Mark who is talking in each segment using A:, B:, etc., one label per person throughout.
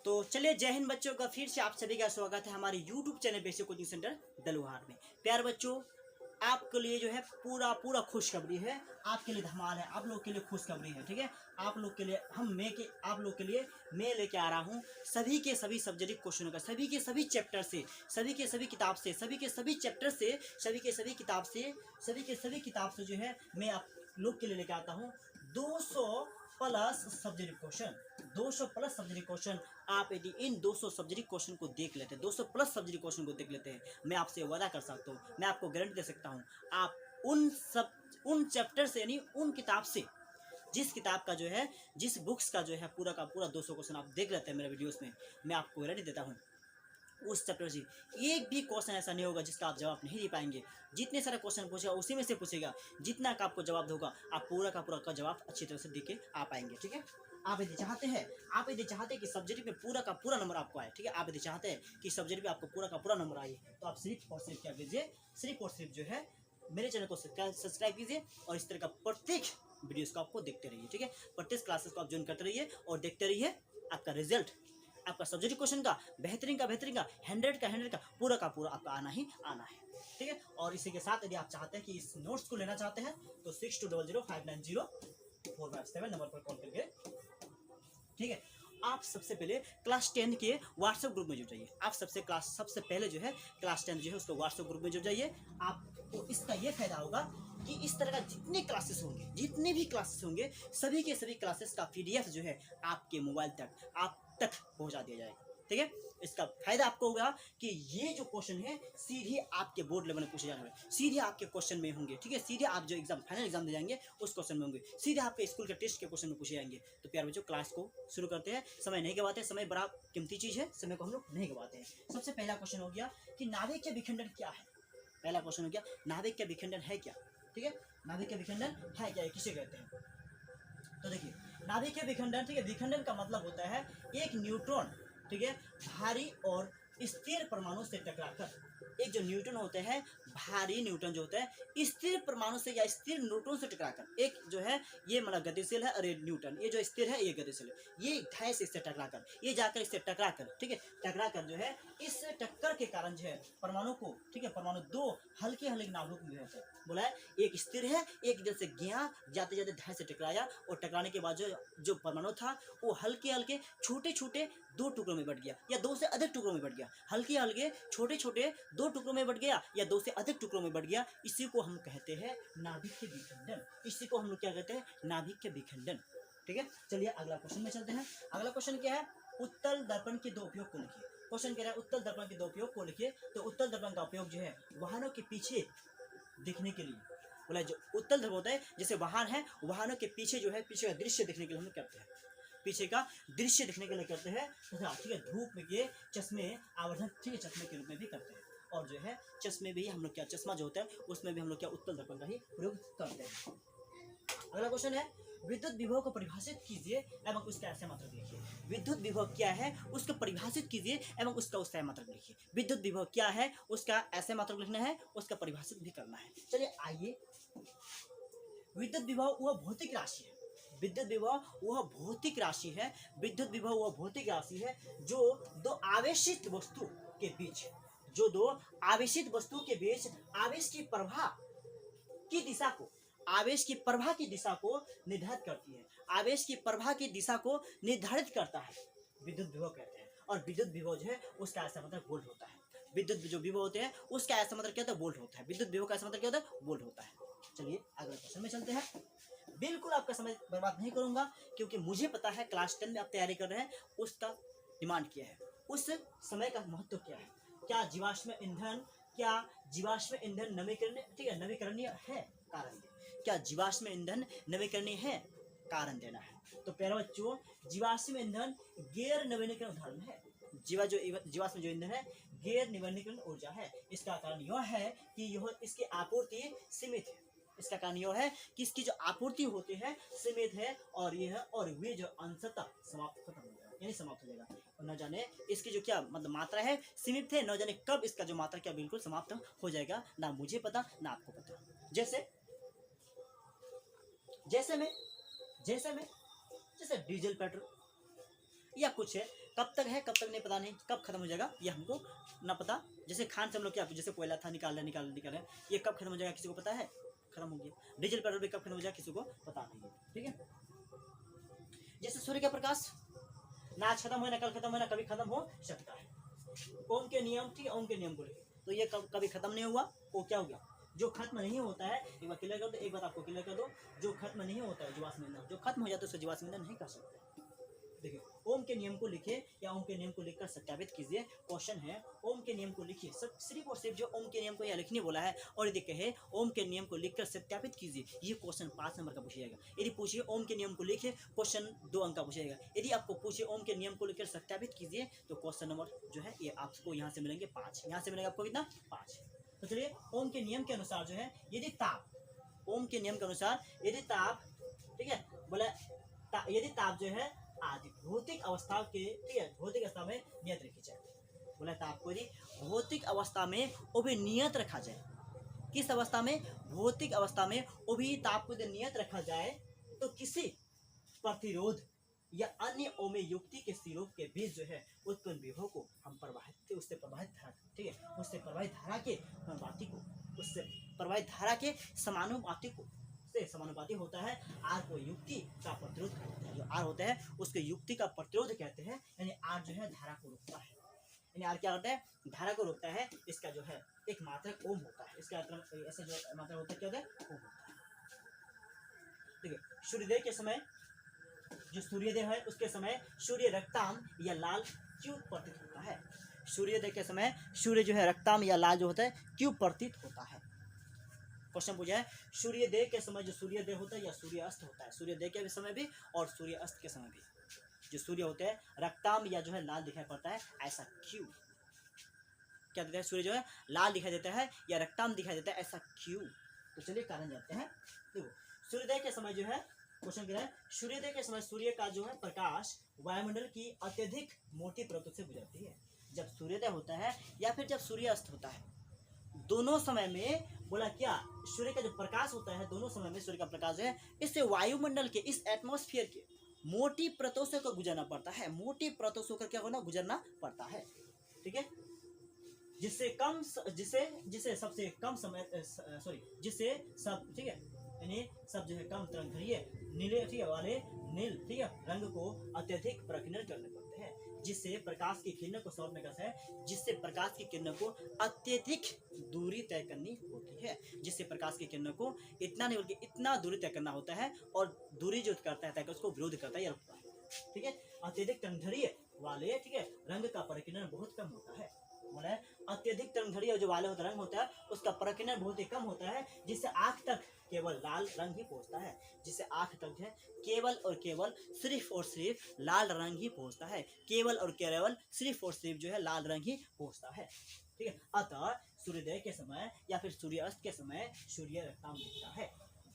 A: तो चलिए, जय हिंद बच्चों का फिर से आप सभी का स्वागत है हमारे YouTube channel basic coaching centre Daluhar में। प्यार बच्चों, आपके लिए जो है पूरा खुशखबरी है, आपके लिए धमाल है, आप लोग के लिए खुशखबरी है। ठीक है, आप लोग के लिए आप लोग के लिए मैं लेके आ रहा हूँ सभी के सभी सब्जेक्ट क्वेश्चनों का, सभी के सभी चैप्टर से, सभी के सभी किताब से, सभी के सभी चैप्टर से, सभी के सभी किताब से, सभी के सभी किताब से जो है मैं आप लोग के लिए लेके आता हूँ 200 plus subject question. 200 plus subject question. आप यदि इन 200 सब्जेक्ट क्वेश्चन को देख लेते हैं, 200 प्लस सब्जेक्ट क्वेश्चन को देख लेते हैं, मैं आपसे वादा कर सकता हूँ, मैं आपको गारंटी दे सकता हूँ, आप उन चैप्टर से यानी उन किताब से, जिस किताब का जो है, जिस बुक्स का जो है पूरा का पूरा 200 क्वेश्चन आप देख लेते हैं मेरे वीडियोस में, मैं आपको गारंटी देता हूँ उस चैप्टर से एक भी क्वेश्चन ऐसा नहीं होगा जिसका आप जवाब नहीं दे पाएंगे। जितने सारे क्वेश्चन पूछेगा उसी में से पूछेगा, जितना का आपको जवाब दोगा आप पूरा का जवाब अच्छी तरह से दे के आ पाएंगे। ठीक है, आप यदि चाहते हैं कि सब्जेक्ट में पूरा का पूरा नंबर आपको आए, ठीक है, आप यदि चाहते हैं कि सब्जेक्ट में आपको पूरा का पूरा नंबर आए, तो आप सिर्फ और सिर्फ क्या कीजिए, सिर्फ और सिर्फ जो है मेरे चैनल को सब्सक्राइब कीजिए और इस तरह का प्रत्येक वीडियोस को आपको देखते रहिए। ठीक है, प्रत्येक क्लासेस को आप ज्वाइन करते रहिए और देखते रहिए, आपका रिजल्ट, आपका सब्जेक्ट क्वेश्चन का बेहतरीन का 100 का पूरा आपका आना ही आना है। ठीक है, और इसी के साथ यदि आप चाहते हैं कि इस नोट्स को लेना चाहते हैं तो 6200590457 नंबर पर कॉल करके, ठीक है, आप सबसे पहले क्लास 10 के व्हाट्सएप ग्रुप में जुड़ जाइए। आप सबसे पहले जो है क्लास 10 जो है उसको व्हाट्सएप ग्रुप में जुड़ जाइए। आपको इसका ये फायदा होगा कि इस तरह का जितने भी क्लासेस होंगे सभी के सभी क्लासेस का PDF जो है आपके मोबाइल तक आप तक पहुंचा दिया जाएगा। ठीक है, इसका फायदा आपको होगा कि ये जो क्वेश्चन है सीधे आपके बोर्ड लेवल में पूछे जाने वाले, सीधे आपके क्वेश्चन में होंगे। ठीक है, सीधे आप जो फाइनल एग्जाम दे जाएंगे उस क्वेश्चन में होंगे, सीधे आपके स्कूल के टेस्ट के क्वेश्चन में पूछे जाएंगे। तो प्यार बच्चों, क्लास को शुरू करते हैं। समय नहीं गवाते, समय बड़ा कीमती चीज है, समय को हम लोग नहीं गवाते हैं। सबसे पहला क्वेश्चन हो गया कि नाभिक के विखंडन क्या है। पहला क्वेश्चन हो गया, नाभिक के विखंडन है क्या। ठीक है, नाभिक के विखंडन है क्या, किसे कहते हैं। तो देखिए, नाभिक के विखंडन, ठीक है, विखंडन का मतलब होता है एक न्यूट्रॉन, ठीक है, भारी और स्थिर परमाणु से टकराकर, एक जो न्यूट्रॉन होते हैं, भारी न्यूट्रॉन जो होता है स्थिर परमाणु से या स्थिर न्यूट्रॉन से टकराकर, एक जो है ये मतलब गतिशील है और ये न्यूट्रॉन, ये जो स्थिर है ये गतिशील है, ये धैर्य से इससे टकराकर, ये जाकर इससे टकराकर, ठीक है, टकराकर जो है इस टक्कर के कारण जो है परमाणु को, ठीक है, परमाणु दो हल्के नाभिक में रहते हैं। बोला है एक स्थिर है, एक इधर से गया, जाते जाते धैर्य से टकराया और टकराने के बाद जो परमाणु था वो हल्के छोटे दो टुकड़ों में बट गया या दो से अधिक टुकड़ों में बट गया, हल्के छोटे दो टुकड़ों में बट गया या दो से अधिक टुकड़ों में बट गया। इसी को हम कहते हैं नाभिक के विखंडन। इसी को हम लोग क्या कहते हैं, नाभिक के विखंडन। ठीक है, चलिए अगला क्वेश्चन में चलते हैं। अगला क्वेश्चन क्या है, उत्तल दर्पण के दो उपयोग को लिखिए। क्वेश्चन कह रहा है उत्तल दर्पण के दो उपयोग को लिखिए। तो उत्तल दर्पण का उपयोग जो है वाहनों के पीछे दिखने के लिए, बोला जो उत्तल दर्पण होता है, जैसे वाहन है, वाहनों के पीछे जो है पीछे का दृश्य देखने के लिए हम करते हैं, पीछे का दृश्य देखने के लिए करते हैं तथा, ठीक है, धूप में के चश्मे आवर्धन, ठीक है, चश्मे के रूप में भी करते हैं। और जो है चश्मे भी हम लोग क्या, चश्मा जो होता है उसमें भी हम लोग क्या उत्तल दर्पण का ही प्रयोग करते हैं। अगला क्वेश्चन है विद्युत विभव को परिभाषित कीजिए एवं उसका ऐसे मात्रक लिखिए। विद्युत विभव क्या है उसको परिभाषित कीजिए एवं उसका उसका मात्रक लिखिए। विद्युत विभव क्या है उसका ऐसे मात्रक लिखना है, उसका परिभाषित भी करना है। चलिए आइए, विद्युत विभव वह भौतिक राशि है, विद्युत विभव वह भौतिक राशि है, विद्युत विभव वह भौतिक राशि है जो दो आवेशित वस्तु के बीच, जो दो आवेशित वस्तु के बीच आवेश की प्रवाह की दिशा को, आवेश की प्रवाह की दिशा को निर्धारित करती है, आवेश की प्रवाह की दिशा को निर्धारित करता है, विद्युत विभव कहते हैं। और विद्युत विभव जो है उसका ऐसा मतलब वोल्ट होता है। विद्युत जो विभव होते हैं उसका ऐसा मतलब क्या होता है, वोल्ट होता है। विद्युत विभव का ऐसा मतलब क्या होता है, वोल्ट होता है। चलिए अगले क्वेश्चन में चलते हैं। बिल्कुल आपका समय बर्बाद नहीं करूंगा क्योंकि मुझे पता है क्लास 10 में आप तैयारी कर रहे हैं, उसका डिमांड किया है, उस समय का महत्व क्या है, क्या जीवाश्म ईंधन नवीकरणीय, ठीक है, नवीकरणीय है, कारण दे, क्या जीवाश्म ईंधन नवीकरणीय है, कारण देना है। तो प्यारे बच्चों, जीवाश्म ईंधन गैर नवीनीकरण उदाहरण है। जीवाश्म जो ईंधन है गैर नवीनीकरण ऊर्जा है। इसका कारण यह है कि यह इसकी आपूर्ति सीमित है। इसका कारण यह है कि इसकी जो आपूर्ति होती है सीमित है और यह और वे जो अंशतः समाप्त खत्म हो जाएगा, यानी समाप्त हो जाएगा। और न जाने इसकी जो क्या मतलब मात्रा है सीमित है, न जाने कब इसका जो मात्रा क्या बिल्कुल समाप्त हो जाएगा, ना मुझे पता ना आपको पता। जैसे डीजल पेट्रोल या कुछ है, कब तक है कब तक नहीं पता नहीं, कब खत्म हो जाएगा ये हमको ना पता। जैसे खान से हम लोग क्या, जैसे कोयला था निकाल रहे ये कब खत्म हो जाएगा किसी को पता है? खत्म हो गया। डीजल पेट्रोल भी कब खत्म हो जाएगा किसी को पता नहीं है, ठीक है। जैसे सूर्य का प्रकाश ना आज खत्म हो ना कल खत्म हो ना कभी खत्म हो सकता है। ओम के नियम, ठीक है, ओम के नियम को लेकर तो ये कभी खत्म नहीं हुआ, वो क्या हो गया, जो खत्म नहीं होता है, एक बार क्लियर कर दो, एक बात आपको क्लियर कर दो, जो खत्म नहीं होता है जीवाश्म ईंधन, जो खत्म हो जाता है उसे जीवाश्म ईंधन नहीं कर सकते। देखिए ओम के नियम को लिखिए या ओम के नियम को लिखकर सत्यापित कीजिए। क्वेश्चन है ओम के नियम को लिखिए, सब सिर्फ और सिर्फ जो ओम के नियम को यहाँ लिखने बोला है, और यदि कहे ओम के नियम को लिखकर सत्यापित कीजिए, ये क्वेश्चन 5 नंबर का पूछा जाएगा। यदि पूछिए ओम के नियम को लिखिए, क्वेश्चन 2 अंक का पूछा जाएगा। यदि आपको पूछिए ओम के नियम को लिखकर सत्यापित कीजिए, तो क्वेश्चन नंबर जो है ये आपको यहाँ से मिलेंगे 5, यहाँ से मिलेगा आपको कितना 5। तो चलिए ओम के नियम के अनुसार जो है यदि ताप, ओम के नियम के अनुसार यदि ताप, ठीक है, बोला यदि ताप जो है आदि भौतिक अवस्था के, ठीक है, भौतिक अवस्था में नियत रखी जाए, बोला ताप को यदि भौतिक अवस्था में वो भी नियत रखा जाए, किस अवस्था में, भौतिक अवस्था में वो भी ताप को यदि नियत रखा जाए, तो किसी प्रतिरोध या अन्य ओमे युक्ति के सिरों के बीच जो है उत्पन्न विभव को हम प्रवाहित, उससे प्रवाहित धारा, ठीक है, उससे प्रवाहित धारा के अनुपाती को, उससे प्रवाहित धारा के समानुपाती को, से समानुपाती होता है आर को युक्ति का प्रतिरोध कहते हैं। जो आर होता है उसके युक्ति का प्रतिरोध कहते हैं, यानी आर जो है धारा को रोकता है, यानी आर क्या होता है, धारा को रोकता है। इसका जो है एक मात्रक ओम होता है, इसका मतलब ऐसे जो मात्रक होता है क्या होता है, ओम होता है। ठीक है, सूर्योदय के समय, जो सूर्योदय है उसके समय सूर्य रक्ताम या लाल क्यों प्रतीत होता है? सूर्योदय के समय सूर्य जो है रक्ताम या लाल जो होता है क्यों प्रतीत होता है? क्वेश्चन पूछा है सूर्योदय के समय जो सूर्योदय होता है या सूर्यास्त होता है, सूर्योदय के समय भी और सूर्यास्त के समय भी जो सूर्य होते हैं रक्ताम या जो है लाल दिखाई पड़ता है, ऐसा क्यों? क्या देता है, सूर्य जो है लाल दिखाई देता है या रक्ताम दिखाई देता है, ऐसा क्यों? तो चलिए कारण जानते हैं। देखो सूर्योदय के समय जो है, क्वेश्चन क्या है, सूर्योदय के समय सूर्य का जो है प्रकाश वायुमंडल की अत्यधिक मोटी परतों से गुजरती है। जब सूर्योदय होता है या फिर जब सूर्यास्त होता है, दोनों समय में बोला क्या, सूर्य का जो प्रकाश होता है दोनों समय में सूर्य का प्रकाश है इससे वायुमंडल के, इस एटमॉस्फेयर के मोटी परतों से को गुजरना पड़ता है, मोटी परतों से क्या होना, गुजरना पड़ता है, ठीक है, जिससे कम, जिसे सबसे कम समय, सॉरी जिससे सब, ठीक है, यानी सब जो है कम तरंगदैर्घ्य नीले, ठीक है, वाले नील, ठीक है, रंग को अत्यधिक प्रकीर्णन करने पड़ते हैं, जिससे प्रकाश की किरणों को सौर में कैसा है, जिससे प्रकाश की किरणों को अत्यधिक दूरी तय करनी होती है, जिससे प्रकाश की किरणों को इतना नहीं बल्कि इतना दूरी तय करना होता है, और दूरी जो करता है उसको विरोध करता है या रुकता है, ठीक है। अत्यधिक तरंगदैर्घ्य वाले, ठीक है, रंग का प्रकीर्णन बहुत कम होता है, बोला है अत्यधिक तरंगदैर्घ्य जो वाले होता रंग होता है उसका प्रकीर्णन बहुत ही कम होता है, जिससे आँख तक केवल लाल रंग ही पहुंचता है, जिससे आँख तक है केवल और केवल सिर्फ और सिर्फ लाल रंग ही पहुंचता है, केवल और केवल सिर्फ और सिर्फ जो है लाल रंग ही पहुंचता है, ठीक है। अतः सूर्योदय के समय या फिर सूर्यास्त के समय सूर्य रक्ताम दिखता है,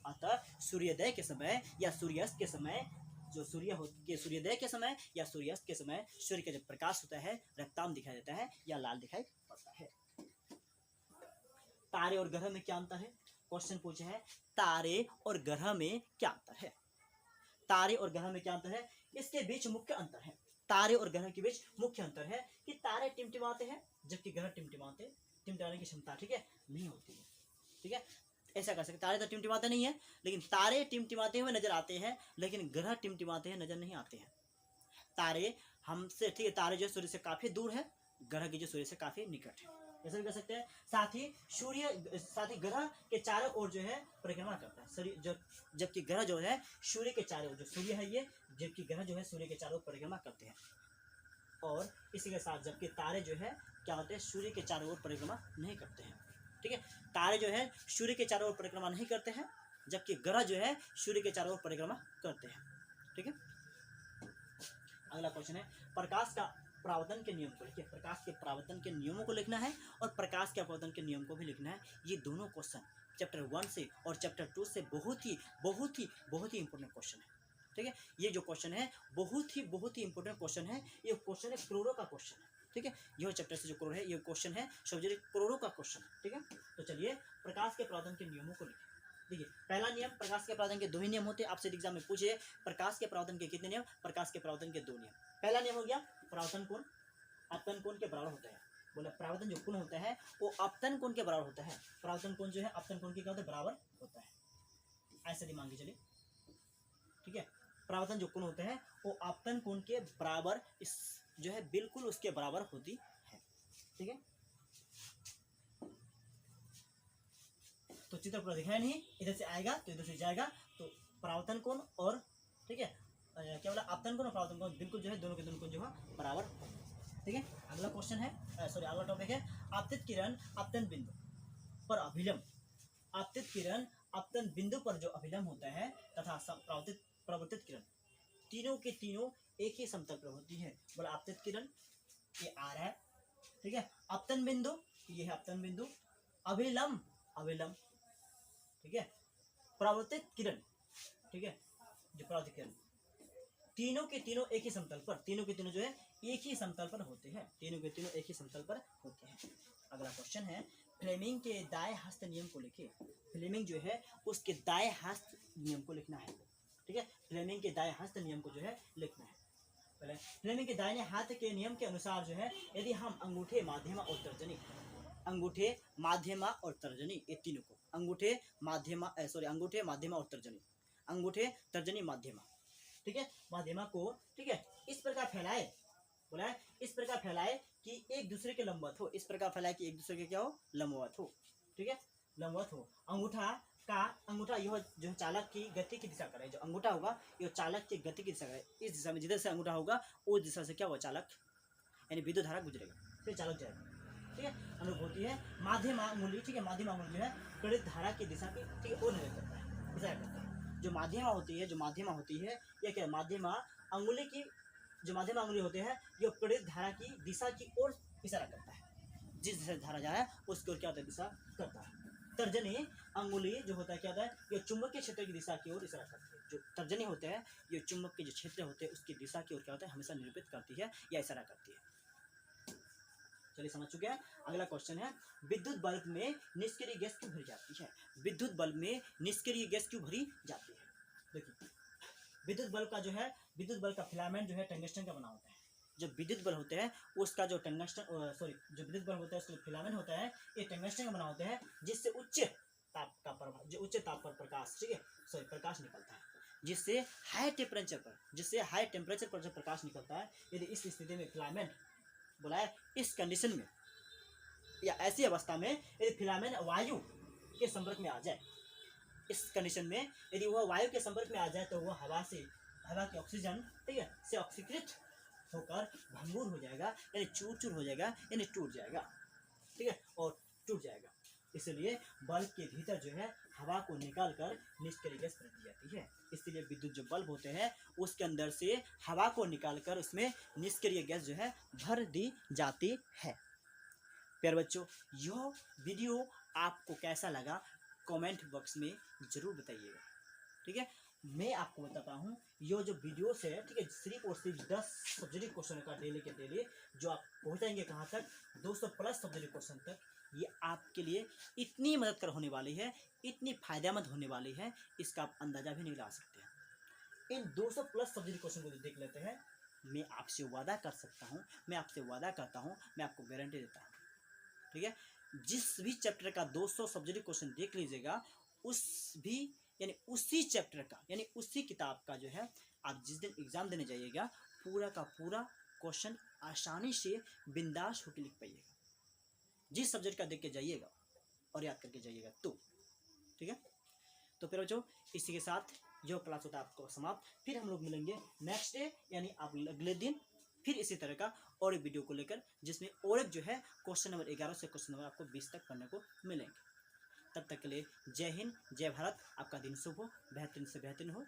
A: अतः सूर्योदय के समय या सूर्यास्त के समय जो सूर्योदय के समय या सूर्यास्त के समय सूर्य का जब प्रकाश होता है रक्ताम दिखाई देता है या लाल दिखाई पड़ता है। तारे और ग्रह में क्या अंतर है? क्वेश्चन पूछा है तारे और ग्रह में क्या अंतर है? तारे और ग्रह में क्या अंतर है? इसके बीच मुख्य अंतर है, तारे और ग्रह के बीच मुख्य अंतर है कि तारे टिमटिमाते हैं जबकि ग्रह टिमटिमाने की क्षमता, ठीक है, नहीं होती है, ठीक है। ऐसा कर सकते, तारे तो टिमटिमाते नहीं है लेकिन तारे टिमटिमाते हुए नजर आते हैं, लेकिन ग्रह टिमटिमाते हुए नजर नहीं आते हैं। तारे हमसे, ठीक है, तारे जो सूर्य से काफी दूर है, ग्रह की जो सूर्य से काफी निकट है, ऐसा भी कर सकते हैं। साथ ही ग्रह के चारों ओर जो है परिक्रमा करता है, जबकि ग्रह जो है सूर्य के चारों ओर, जो सूर्य है ये, जबकि ग्रह जो है सूर्य के चारों ओर परिक्रमा करते हैं, और इसी के साथ जबकि तारे जो है क्या होते हैं, सूर्य के चारों ओर परिक्रमा नहीं करते हैं, ठीक है। तारे जो है सूर्य के चारों ओर परिक्रमा नहीं करते हैं, जबकि ग्रह जो है सूर्य के चारों ओर परिक्रमा करते हैं, ठीक है। अगला क्वेश्चन है प्रकाश का परावर्तन के नियम को लिखिए, प्रकाश के परावर्तन के नियमों को लिखना है और प्रकाश के अपवर्तन के नियम को भी लिखना है। ये दोनों क्वेश्चन चैप्टर 1 से और चैप्टर 2 से बहुत ही इंपॉर्टेंट क्वेश्चन है, ठीक है। ये जो क्वेश्चन है बहुत ही इंपॉर्टेंट क्वेश्चन है, ये क्वेश्चन है करोड़ों का क्वेश्चन है, ठीक है। यह चैप्टर से जो करोड़ है ये क्वेश्चन है सब्जेक्ट करोड़ों का क्वेश्चन है, ठीक है। तो चलिए प्रकाश के परावर्तन के नियमों को लिखें। देखिए पहला नियम, प्रकाश के परावर्तन के दो ही नियम होते हैं। आपसे एग्जाम में पूछे प्रकाश के परावर्तन के कितने नियम, प्रकाश के परावर्तन के दो नियम। पहला नियम हो गया परावर्तन कोण अपतन कोण के बराबर होता है। बोला परावर्तन जो कोण होता है वो अपतन कोण के बराबर होता है। परावर्तन कोण जो है अपतन कोण के क्या होता है, बराबर होता है। ऐसा दिमाग में चलिए, ठीक है। परावर्तन जो कोण होते हैं वो अपतन कोण के बराबर इस जो है बिल्कुल उसके बराबर होती है, ठीक है। तो चित्र पूरा दिखाया नहीं, इधर से आएगा तो इधर से जाएगा, तो परावर्तन कोण और ठीक है क्या बोला अपतन कोण और परावर्तन कोण बिल्कुल जो है दोनों के दोनों कोण जो है बराबर होगा, ठीक है। अगला क्वेश्चन है सॉरी अगला टॉपिक है आपतित किरण अपतन बिंदु पर अभिलंब। आपतित किरण अपतन बिंदु पर जो अभिलंब होता है तथा परावर्तित किरण तीनों के तीनों एक ही समतल पर होती है। बोला आपतित किरण ये आ रहा है, ठीक है। अपतन बिंदु ये है अपतन बिंदु, अभिलंब अभिलंब, ठीक है। परावर्तित किरण, ठीक है, जो परावर्तित किरण तीनों के तीनों एक ही समतल पर, तीनों के तीनों जो है एक ही समतल पर होते हैं, तीनों के तीनों एक ही समतल पर होते हैं। अगला क्वेश्चन है फ्लेमिंग के दाएं हस्त नियम को लिखे। फ्लेमिंग जो है उसके दाएं हस्त नियम को लिखना है, ठीक है। फ्लेमिंग के दाएं हस्त नियम को जो है लिखना है। पहले फ्लेमिंग के दाहिने हाथ के नियम के अनुसार जो है यदि हम अंगूठे माध्यमा और तर्जनी, अंगूठे माध्यमा और तर्जनी ये तीनों को अंगूठे माध्यमा अंगूठे माध्यमा और तर्जनी, अंगूठे तर्जनी माध्यमा, ठीक है, माध्यमा को ठीक है इस प्रकार फैलाए, बोला है इस प्रकार फैलाए कि एक दूसरे के लंबवत हो, इस प्रकार फैलाए कि एक दूसरे के क्या हो, लंबवत हो, ठीक है, लंबवत हो। अंगूठा यह जो चालक की गति की दिशा करे, जो अंगूठा होगा यह चालक की गति की दिशा करे, इस दिशा में जिधर से अंगूठा होगा उस दिशा से क्या होगा, चालक यानी विद्युत धारा गुजरेगा, फिर चालक जाएगा, ठीक है। अनुभूति है माध्यमा अंगुली, ठीक है, माध्यमा अंगुली जो है प्रेरित धारा की दिशा की ठीक है वो निर्णय करता है, दिशा करता है। जो माध्यमा होती है, जो माध्यमा होती है यह क्या, माध्यमा अंगुली की, जो माध्यमा अंगुली होते हैं यह प्रेरित धारा की दिशा की ओर इशारा करता है, जिस दिशा से धारा जा रहा है उसकी ओर क्या होता है, दिशा करता है। तर्जनी अंगुली जो होता है क्या होता है, यह चुंबकीय क्षेत्र की दिशा की ओर इशारा करती है। जो तर्जनी होते हैं ये चुंबक के जो क्षेत्र होते हैं उसकी दिशा की ओर क्या होता है, हमेशा निरूपित करती है या इशारा करती है। चलिए समझ चुके हैं। अगला क्वेश्चन है विद्युत बल्ब में निष्क्रिय गैस क्यों भरी जाती है। विद्युत बल्ब में निष्क्रिय गैस क्यों भरी जाती है। देखिए विद्युत बल्ब का जो है, विद्युत बल्ब का फिलामेंट जो है टंगस्टन का बना होता है। जो विद्युत बल्ब होते हैं उसका जो जो विद्युत बल्ब होता है उसका फिलामेंट होता है ये टंगस्टन का बना होता है, जिससे उच्च ताप का प्रभाव, जो उच्च ताप पर प्रकाश, ठीक है प्रकाश निकलता है, जिससे हाई टेम्परेचर पर जो प्रकाश निकलता है। यदि इस स्थिति में फिलामेंट बोला है इस कंडीशन में या ऐसी अवस्था में यदि फिलामेंट वायु के संपर्क में आ जाए, इस कंडीशन में यदि वह वायु के संपर्क में आ जाए तो वह हवा की ऑक्सीजन ठीक है से ऑक्सीकृत होकर भंगुर हो जाएगा, यानी चूर हो जाएगा, यानी टूट जाएगा, ठीक है, और टूट जाएगा। इसलिए बल्ब के भीतर जो है हवा को निकाल कर निष्क्रिय गैस भर दी जाती है। इसलिए विद्युत जो बल्ब होते हैं उसके अंदर से हवा को निकाल कर उसमें निष्क्रिय गैस जो है भर दी जाती है। प्यारे बच्चों यह वीडियो आपको कैसा लगा कमेंट बॉक्स में जरूर बताइएगा, ठीक है। मैं आपको बताता हूँ ये जो वीडियो है ठीक है सिर्फ और सिर्फ 10 सब्जेक्टिव क्वेश्चन का डेली के डेली जो आप पहुँचाएंगे कहाँ तक 200 प्लस सब्जेक्टिव क्वेश्चन तक, ये आपके लिए इतनी मददगार होने वाली है, इतनी फायदेमंद होने वाली है, इसका आप अंदाजा भी नहीं लगा सकते हैं। इन 200 प्लस सब्जेक्टिव क्वेश्चन को देख लेते हैं, मैं आपसे वादा कर सकता हूँ, मैं आपसे वादा करता हूँ, मैं आपको गारंटी देता हूँ, ठीक है। जिस भी चैप्टर का 200 सब्जेक्टिव क्वेश्चन देख लीजिएगा यानी उसी चैप्टर का यानी उसी किताब का जो है आप जिस दिन एग्जाम देने जाइएगा पूरा का पूरा क्वेश्चन आसानी से बिंदास होकर लिख पाइएगा, जिस सब्जेक्ट का देख के जाइएगा और याद करके जाइएगा तो, ठीक है। तो फिर बच्चों इसी के साथ जो क्लास होता है आपको समाप्त, फिर हम लोग मिलेंगे नेक्स्ट डे यानी आप अगले दिन फिर इसी तरह का और एक वीडियो को लेकर, जिसमें और एक जो है क्वेश्चन नंबर 11 से क्वेश्चन नंबर आपको 20 तक पढ़ने को मिलेंगे। तब तक के लिए जय हिंद, जय भारत, आपका दिन शुभ हो, बेहतरीन से बेहतरीन हो।